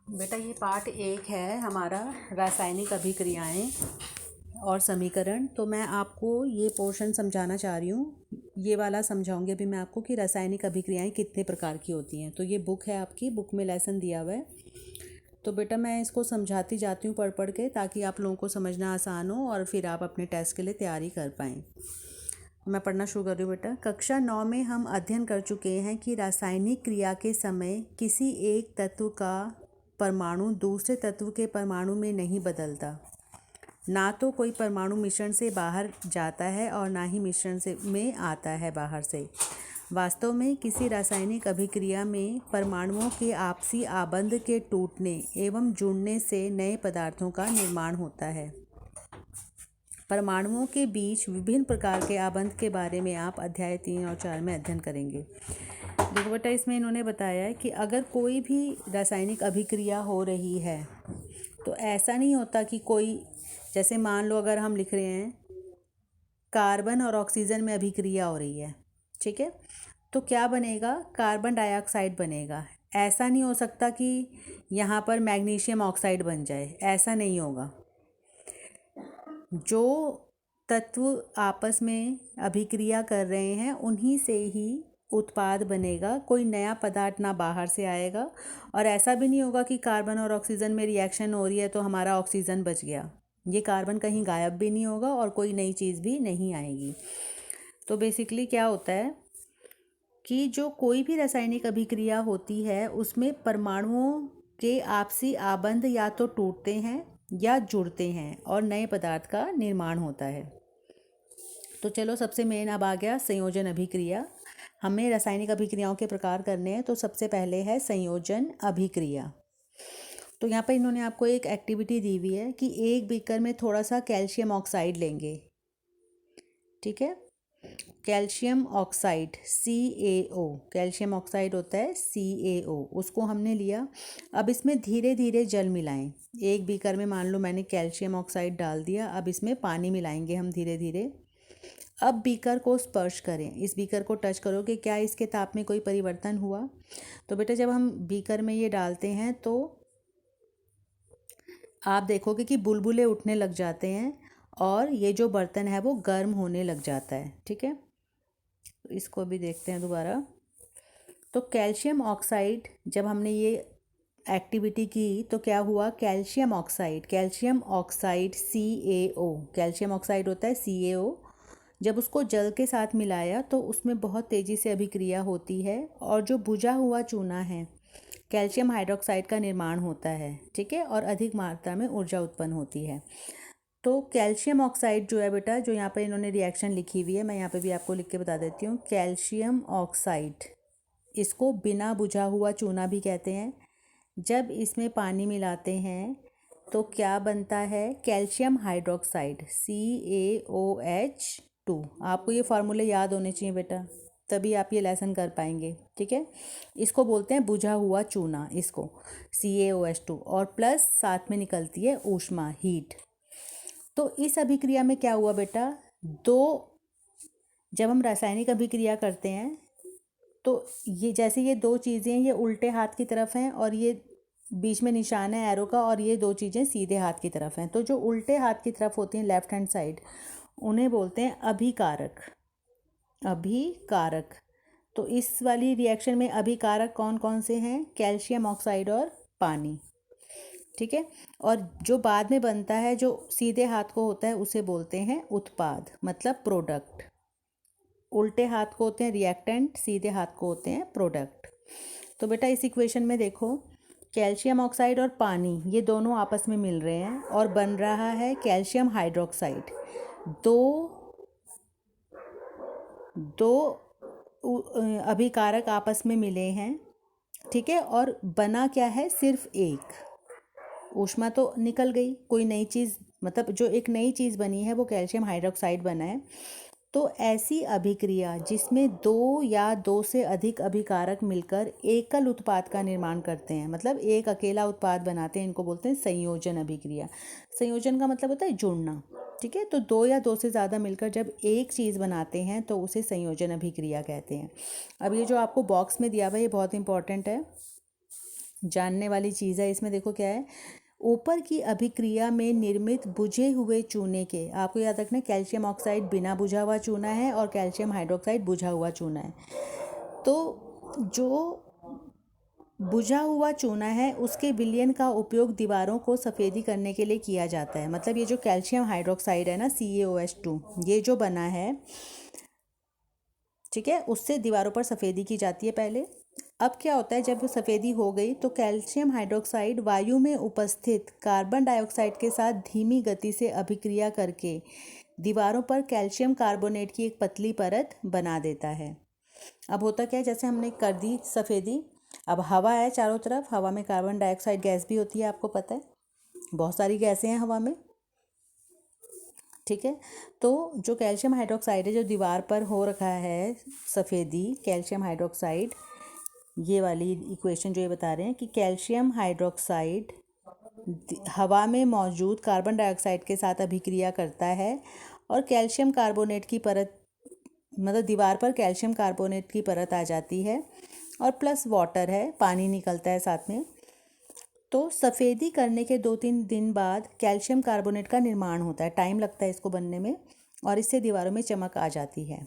बेटा ये पार्ट 1 है हमारा रासायनिक अभिक्रियाएं और समीकरण। तो मैं आपको ये पोर्शन समझाना चाह रही हूँ, ये वाला समझाऊंगी अभी मैं आपको कि रासायनिक अभिक्रियाएं कितने प्रकार की होती हैं। तो ये बुक है आपकी, बुक में लेसन दिया हुआ है। तो बेटा मैं इसको समझाती जाती हूँ पढ़ पढ़ के, ताकि आप लोगों को समझना आसान हो और फिर आप अपने टेस्ट के लिए तैयारी कर पाएँ। मैं पढ़ना शुरू कर रही हूँ बेटा। कक्षा 9 में हम अध्ययन कर चुके हैं कि रासायनिक क्रिया के समय किसी एक तत्व का परमाणु दूसरे तत्व के परमाणु में नहीं बदलता। ना तो कोई परमाणु मिश्रण से बाहर जाता है और ना ही मिश्रण से में आता है बाहर से। वास्तव में किसी रासायनिक अभिक्रिया में परमाणुओं के आपसी आबंध के टूटने एवं जुड़ने से नए पदार्थों का निर्माण होता है। परमाणुओं के बीच विभिन्न प्रकार के आबंध के बारे में आप अध्याय 3 और 4 में अध्ययन करेंगे। देखो बेटा, इसमें इन्होंने बताया है कि अगर कोई भी रासायनिक अभिक्रिया हो रही है तो ऐसा नहीं होता कि कोई, जैसे मान लो अगर हम लिख रहे हैं कार्बन और ऑक्सीजन में अभिक्रिया हो रही है, ठीक है, तो क्या बनेगा? कार्बन डाइऑक्साइड बनेगा। ऐसा नहीं हो सकता कि यहाँ पर मैग्नीशियम ऑक्साइड बन जाए, ऐसा नहीं होगा। जो तत्व आपस में अभिक्रिया कर रहे हैं उन्हीं से ही उत्पाद बनेगा, कोई नया पदार्थ ना बाहर से आएगा। और ऐसा भी नहीं होगा कि कार्बन और ऑक्सीजन में रिएक्शन हो रही है तो हमारा ऑक्सीजन बच गया। ये कार्बन कहीं गायब भी नहीं होगा और कोई नई चीज़ भी नहीं आएगी। तो बेसिकली क्या होता है कि जो कोई भी रासायनिक अभिक्रिया होती है उसमें परमाणुओं के आपसी आबंध या तो टूटते हैं या जुड़ते हैं और नए पदार्थ का निर्माण होता है। तो चलो, सबसे मेन अब आ गया संयोजन अभिक्रिया। हमें रासायनिक अभिक्रियाओं के प्रकार करने हैं, तो सबसे पहले है संयोजन अभिक्रिया। तो यहाँ पर इन्होंने आपको एक एक्टिविटी दी हुई है कि एक बीकर में थोड़ा सा कैल्शियम ऑक्साइड लेंगे, ठीक है, calcium oxide CaO, calcium oxide होता है CaO, उसको हमने लिया। अब इसमें धीरे धीरे जल मिलाएं। एक बीकर में मान लो मैंने कैल्शियम ऑक्साइड डाल दिया, अब इसमें पानी मिलाएंगे हम धीरे धीरे। अब बीकर को स्पर्श करें, इस बीकर को टच करोगे, क्या इसके ताप में कोई परिवर्तन हुआ? तो बेटा जब हम बीकर में ये डालते हैं तो आप देखोगे कि बुलबुले उठने लग जाते हैं और ये जो बर्तन है वो गर्म होने लग जाता है, ठीक है। तो इसको भी देखते हैं दोबारा। तो कैल्शियम ऑक्साइड, जब हमने ये एक्टिविटी की तो क्या हुआ? Calcium oxide CaO, calcium oxide होता है CaO, जब उसको जल के साथ मिलाया तो उसमें बहुत तेज़ी से अभिक्रिया होती है और जो बुझा हुआ चूना है कैल्शियम हाइड्रोक्साइड का निर्माण होता है, ठीक है, और अधिक मात्रा में ऊर्जा उत्पन्न होती है। तो कैल्शियम ऑक्साइड जो है बेटा, जो यहाँ पर इन्होंने रिएक्शन लिखी हुई है, मैं यहाँ पे भी आपको लिख के बता देती हूँ। कैल्शियम ऑक्साइड, इसको बिना बुझा हुआ चूना भी कहते हैं। जब इसमें पानी मिलाते हैं तो क्या बनता है? Calcium hydroxide CaOH2। आपको ये फार्मूले याद होने चाहिए बेटा, तभी आप ये लेसन कर पाएंगे, ठीक है। इसको बोलते हैं बुझा हुआ चूना, इसको CaOH2, और प्लस साथ में निकलती है ऊष्मा, हीट। तो इस अभिक्रिया में क्या हुआ बेटा? जब हम रासायनिक अभिक्रिया करते हैं तो ये जैसे ये दो चीज़ें ये उल्टे हाथ की तरफ हैं और ये बीच में निशान है एरो का, और ये दो चीज़ें सीधे हाथ की तरफ हैं। तो जो उल्टे हाथ की तरफ होती हैं, लेफ्ट हैंड साइड, उन्हें बोलते हैं अभिकारक। अभिकारक। तो इस वाली रिएक्शन में अभिकारक कौन कौन से हैं? कैल्शियम ऑक्साइड और पानी, ठीक है। और जो बाद में बनता है, जो सीधे हाथ को होता है, उसे बोलते हैं उत्पाद, मतलब प्रोडक्ट। उल्टे हाथ को होते हैं रिएक्टेंट, सीधे हाथ को होते हैं प्रोडक्ट। तो बेटा इस इक्वेशन में देखो, कैल्शियम ऑक्साइड और पानी ये दोनों आपस में मिल रहे हैं और बन रहा है कैल्शियम हाइड्रोक्साइड। दो अभिकारक आपस में मिले हैं, ठीक है, और बना क्या है? सिर्फ एक। ऊष्मा तो निकल गई, कोई नई चीज़, मतलब जो एक नई चीज़ बनी है वो कैल्शियम हाइड्रोक्साइड बना है। तो ऐसी अभिक्रिया जिसमें दो या दो से अधिक अभिकारक मिलकर एकल उत्पाद का निर्माण करते हैं, मतलब एक अकेला उत्पाद बनाते हैं, इनको बोलते हैं संयोजन अभिक्रिया। संयोजन का मतलब होता है जुड़ना, ठीक है। तो दो या दो से ज़्यादा मिलकर जब एक चीज़ बनाते हैं तो उसे संयोजन अभिक्रिया कहते हैं। अब ये जो आपको बॉक्स में दिया हुआ है ये बहुत इंपॉर्टेंट है। जानने वाली चीज़ है इसमें। देखो क्या है, ऊपर की अभिक्रिया में निर्मित बुझे हुए चूने के, आपको याद रखना कैल्शियम ऑक्साइड बिना बुझा हुआ चूना है और कैल्शियम हाइड्रोक्साइड बुझा हुआ चूना है। तो जो बुझा हुआ चूना है उसके विलयन का उपयोग दीवारों को सफ़ेदी करने के लिए किया जाता है। मतलब ये जो कैल्शियम हाइड्रोक्साइड है ना, CaOH2, ये जो बना है, ठीक है, उससे दीवारों पर सफ़ेदी की जाती है पहले। अब क्या होता है, जब वो सफ़ेदी हो गई तो कैल्शियम हाइड्रोक्साइड वायु में उपस्थित कार्बन डाइऑक्साइड के साथ धीमी गति से अभिक्रिया करके दीवारों पर कैल्शियम कार्बोनेट की एक पतली परत बना देता है। अब होता क्या है, जैसे हमने कर दी सफ़ेदी, अब हवा है चारों तरफ, हवा में कार्बन डाइऑक्साइड गैस भी होती है, आपको पता है, बहुत सारी गैसें हैं हवा में, ठीक है। तो जो कैल्शियम हाइड्रोक्साइड है, जो दीवार पर हो रखा है सफ़ेदी, कैल्शियम हाइड्रोक्साइड, ये वाली इक्वेशन जो ये बता रहे हैं कि कैल्शियम हाइड्रोक्साइड हवा में मौजूद कार्बन डाइऑक्साइड के साथ अभिक्रिया करता है और कैल्शियम कार्बोनेट की परत, मतलब दीवार पर कैल्शियम कार्बोनेट की परत आ जाती है और प्लस वाटर है, पानी निकलता है साथ में। तो सफ़ेदी करने के 2-3 दिन बाद कैल्शियम कार्बोनेट का निर्माण होता है, टाइम लगता है इसको बनने में, और इससे दीवारों में चमक आ जाती है,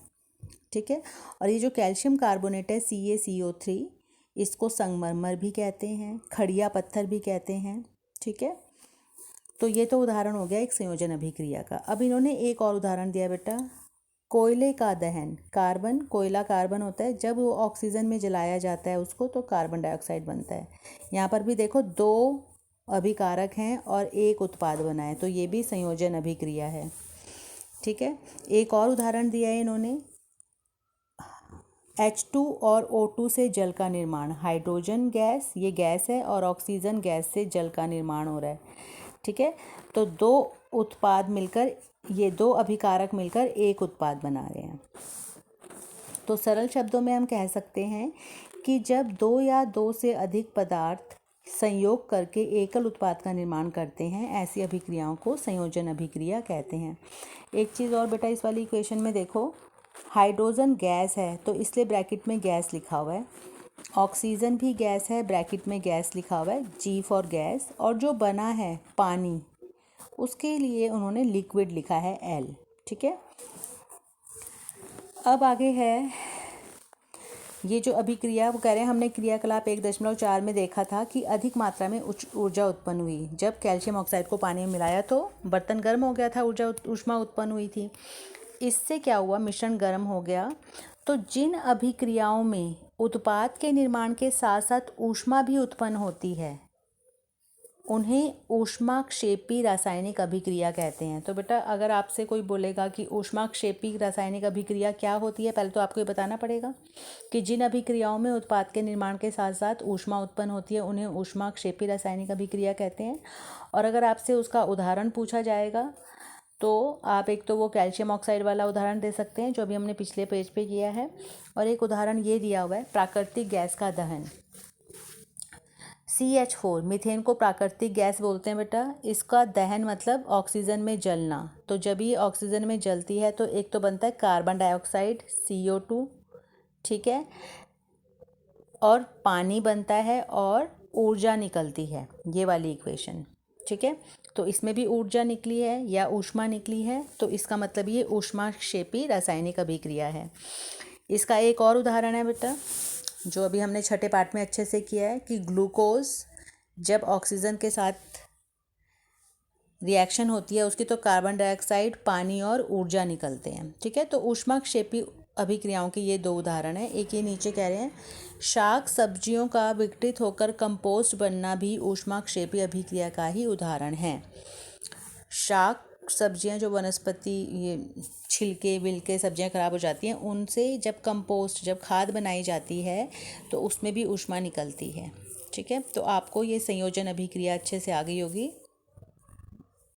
ठीक है। और ये जो कैल्शियम कार्बोनेट है CaCO3, इसको संगमरमर भी कहते हैं, खड़िया पत्थर भी कहते हैं, ठीक है। तो ये तो उदाहरण हो गया एक संयोजन अभिक्रिया का। अब इन्होंने एक और उदाहरण दिया बेटा, कोयले का दहन। कार्बन, कोयला कार्बन होता है, जब वो ऑक्सीजन में जलाया जाता है उसको तो कार्बन डाइऑक्साइड बनता है। यहाँ पर भी देखो 2 अभिकारक हैं और एक उत्पाद बना है, तो ये भी संयोजन अभिक्रिया है, ठीक है। एक और उदाहरण दिया है इन्होंने, H2 और O2 से जल का निर्माण। हाइड्रोजन गैस, ये गैस है, और ऑक्सीजन गैस से जल का निर्माण हो रहा है, ठीक है। तो 2 उत्पाद मिलकर, ये 2 अभिकारक मिलकर एक उत्पाद बना रहे हैं। तो सरल शब्दों में हम कह सकते हैं कि जब 2 या 2 से अधिक पदार्थ संयोग करके एकल उत्पाद का निर्माण करते हैं, ऐसी अभिक्रियाओं को संयोजन अभिक्रिया कहते हैं। एक चीज़ और बेटा, इस वाली इक्वेशन में देखो, हाइड्रोजन गैस है तो इसलिए ब्रैकेट में गैस लिखा हुआ है, ऑक्सीजन भी गैस है, ब्रैकेट में गैस लिखा हुआ है, G फॉर गैस, और जो बना है पानी, उसके लिए उन्होंने लिक्विड लिखा है L, ठीक है। अब आगे है ये जो अभिक्रिया, वो कह रहे हैं हमने क्रियाकलाप 1.4 में देखा था कि अधिक मात्रा में ऊर्जा उत्पन्न हुई। जब कैल्शियम ऑक्साइड को पानी में मिलाया तो बर्तन गर्म हो गया था, ऊष्मा उत्पन्न हुई थी। इससे क्या हुआ, मिश्रण गर्म हो गया। तो जिन अभिक्रियाओं में उत्पाद के निर्माण के साथ साथ ऊष्मा भी उत्पन्न होती है, उन्हें ऊष्माक्षेपी रासायनिक अभिक्रिया कहते हैं। तो बेटा अगर आपसे कोई बोलेगा कि ऊष्माक्षेपी रासायनिक अभिक्रिया क्या होती है, पहले तो आपको ये बताना पड़ेगा कि जिन अभिक्रियाओं में उत्पाद के निर्माण के साथ साथ ऊष्मा उत्पन्न होती है उन्हें ऊष्माक्षेपी रासायनिक अभिक्रिया कहते हैं। और अगर आपसे उसका उदाहरण पूछा जाएगा तो आप एक तो वो कैल्शियम ऑक्साइड वाला उदाहरण दे सकते हैं जो अभी हमने पिछले पेज पे किया है, और एक उदाहरण ये दिया हुआ है प्राकृतिक गैस का दहन। CH4, मीथेन को प्राकृतिक गैस बोलते हैं बेटा। इसका दहन मतलब ऑक्सीजन में जलना। तो जब ये ऑक्सीजन में जलती है तो एक तो बनता है कार्बन डाइऑक्साइड CO2, ठीक है, और पानी बनता है और ऊर्जा निकलती है, ये वाली इक्वेशन, ठीक है। तो इसमें भी ऊर्जा निकली है या ऊष्मा निकली है, तो इसका मतलब ये ऊष्माक्षेपी रासायनिक अभिक्रिया है। इसका एक और उदाहरण है बेटा जो अभी हमने छठे पाठ में अच्छे से किया है कि ग्लूकोज जब ऑक्सीजन के साथ रिएक्शन होती है उसकी, तो कार्बन डाइऑक्साइड, पानी और ऊर्जा निकलते हैं, ठीक है। तो ऊष्माक्षेपी अभिक्रियाओं के ये 2 उदाहरण हैं। एक ये नीचे कह रहे हैं शाक सब्जियों का विघटित होकर कंपोस्ट बनना भी ऊष्माक्षेपी अभिक्रिया का ही उदाहरण है। शाक सब्जियां, जो वनस्पति, ये छिलके विलके सब्जियां खराब हो जाती हैं, उनसे जब कंपोस्ट, जब खाद बनाई जाती है तो उसमें भी ऊष्मा निकलती है, ठीक है। तो आपको ये संयोजन अभिक्रिया अच्छे से आ गई होगी।